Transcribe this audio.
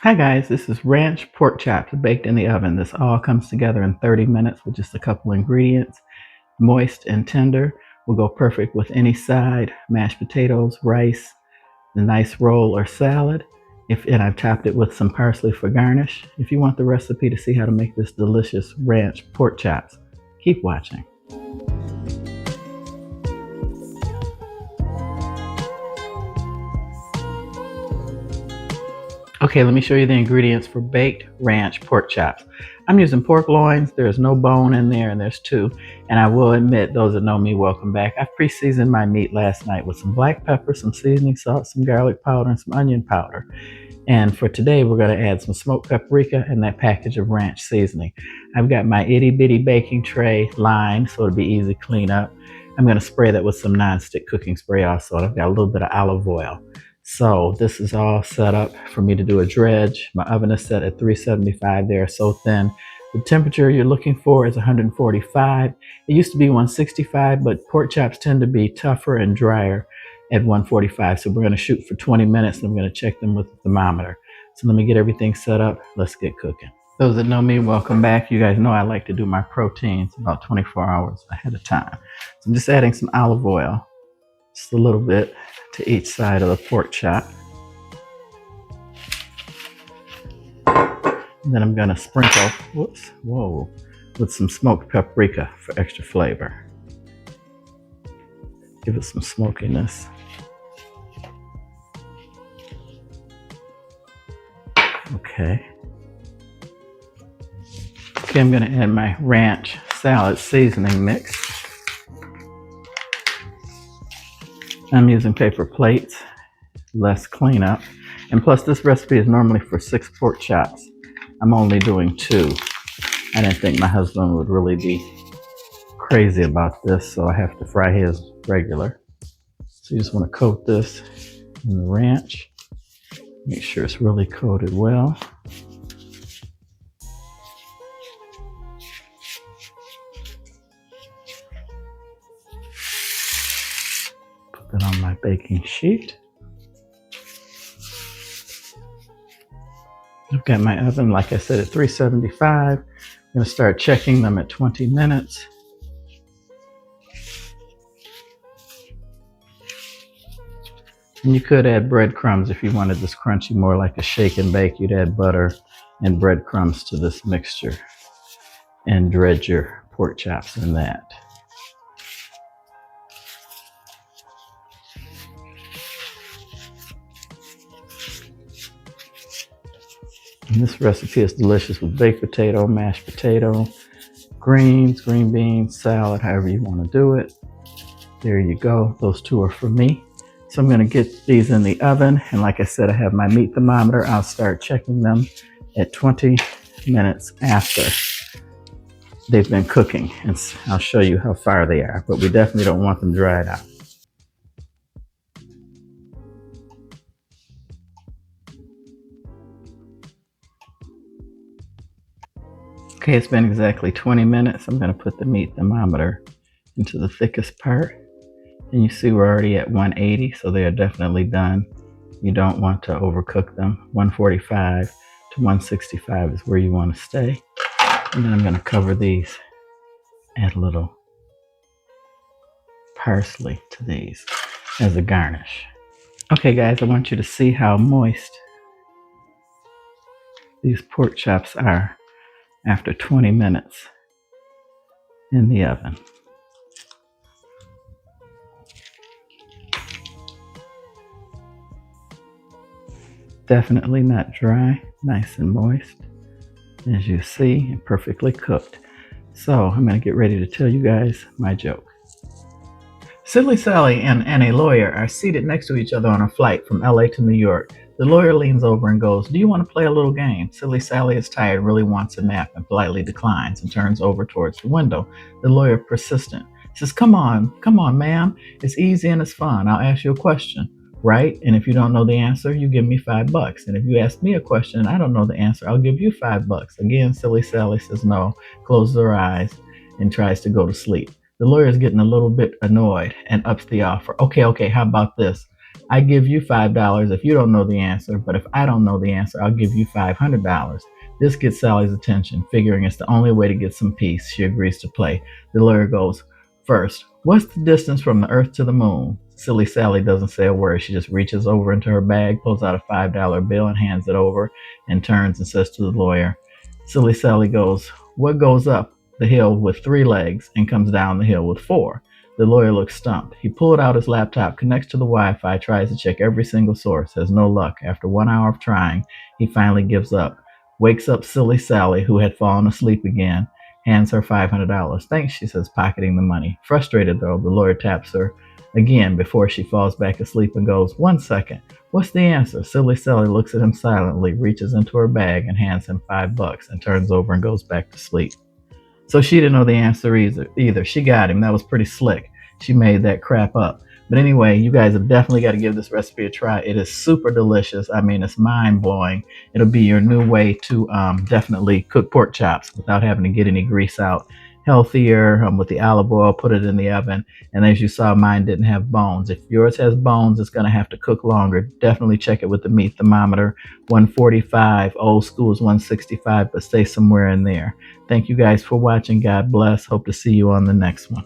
Hi guys, this is ranch pork chops baked in the oven. This all comes together in 30 minutes with just a couple ingredients. Moist and tender, will go perfect with any side, mashed potatoes, rice, a nice roll or salad. And I've topped it with some parsley for garnish. If you want the recipe to see how to make this delicious ranch pork chops, keep watching. Okay, let me show you the ingredients for baked ranch pork chops. I'm using pork loins. There's no bone in there, and there's two. And I will admit, those that know me, welcome back. I pre-seasoned my meat last night with some black pepper, some seasoning salt, some garlic powder, and some onion powder. And for today, we're going to add some smoked paprika and that package of ranch seasoning. I've got my itty bitty baking tray lined so it'll be easy to clean up. I'm going to spray that with some non-stick cooking spray also. I've got a little bit of olive oil. So this is all set up for me to do a dredge. My oven is set at 375 there, so thin. The temperature you're looking for is 145. It used to be 165, but pork chops tend to be tougher and drier at 145. So we're going to shoot for 20 minutes and I'm going to check them with the thermometer. So let me get everything set up. Let's get cooking. Those that know me, welcome back. You guys know I like to do my proteins about 24 hours ahead of time. So I'm just adding some olive oil, just a little bit to each side of the pork chop. And then I'm going to sprinkle, with some smoked paprika for extra flavor. Give it some smokiness. Okay, I'm going to add my ranch salad seasoning mix. I'm using paper plates, less cleanup. And plus this recipe is normally for 6 pork chops. I'm only doing 2. I didn't think my husband would really be crazy about this, so I have to fry his regular. So you just want to coat this in the ranch. Make sure it's really coated well. Put that on my baking sheet. I've got my oven, like I said, at 375. I'm going to start checking them at 20 minutes. And you could add breadcrumbs if you wanted this crunchy, more like a shake and bake. You'd add butter and breadcrumbs to this mixture and dredge your pork chops in that. And this recipe is delicious with baked potato, mashed potato, greens, green beans, salad, however you want to do it. There you go. Those 2 are for me. So I'm going to get these in the oven. And like I said, I have my meat thermometer. I'll start checking them at 20 minutes after they've been cooking. And I'll show you how far they are. But we definitely don't want them dried out. Okay, it's been exactly 20 minutes. I'm going to put the meat thermometer into the thickest part. And you see we're already at 180, so they are definitely done. You don't want to overcook them. 145 to 165 is where you want to stay. And then I'm going to cover these, add a little parsley to these as a garnish. Okay guys, I want you to see how moist these pork chops are after 20 minutes in the oven. Definitely not dry, nice and moist, as you see, and perfectly cooked. So I'm going to get ready to tell you guys my joke. Silly Sally and a lawyer are seated next to each other on a flight from LA to New York. The lawyer leans over and goes, "Do you want to play a little game?" Silly Sally is tired, really wants a nap, and politely declines and turns over towards the window. The lawyer, persistent, says, come on, ma'am. It's easy and it's fun. I'll ask you a question, right? And if you don't know the answer, you give me $5. And if you ask me a question and I don't know the answer, I'll give you $5. Again, Silly Sally says no, closes her eyes, and tries to go to sleep. The lawyer is getting a little bit annoyed and ups the offer. Okay, how about this? I give you $5 if you don't know the answer, but if I don't know the answer, I'll give you $500. This gets Sally's attention. Figuring it's the only way to get some peace, she agrees to play. The lawyer goes, "First, what's the distance from the earth to the moon?" Silly Sally doesn't say a word. She just reaches over into her bag, pulls out a $5 bill, and hands it over, and turns and says to the lawyer, Silly Sally goes, "What goes up the hill with 3 legs and comes down the hill with 4?" The lawyer looks stumped. He pulled out his laptop, connects to the Wi Fi, tries to check every single source, has no luck. After 1 hour of trying, he finally gives up. Wakes up Silly Sally, who had fallen asleep again, hands her $500. "Thanks," she says, pocketing the money. Frustrated, though, the lawyer taps her again before she falls back asleep and goes, "1 second. What's the answer?" Silly Sally looks at him silently, reaches into her bag and hands him $5 and turns over and goes back to sleep. So she didn't know the answer either. She got him. That was pretty slick. She made that crap up. But anyway, you guys have definitely got to give this recipe a try. It is super delicious. I mean, it's mind blowing. It'll be your new way to definitely cook pork chops without having to get any grease out. Healthier with the olive oil, put it in the oven. And as you saw, mine didn't have bones. If yours has bones, it's going to have to cook longer. Definitely check it with the meat thermometer. 145, old school is 165, but stay somewhere in there. Thank you guys for watching. God bless. Hope to see you on the next one.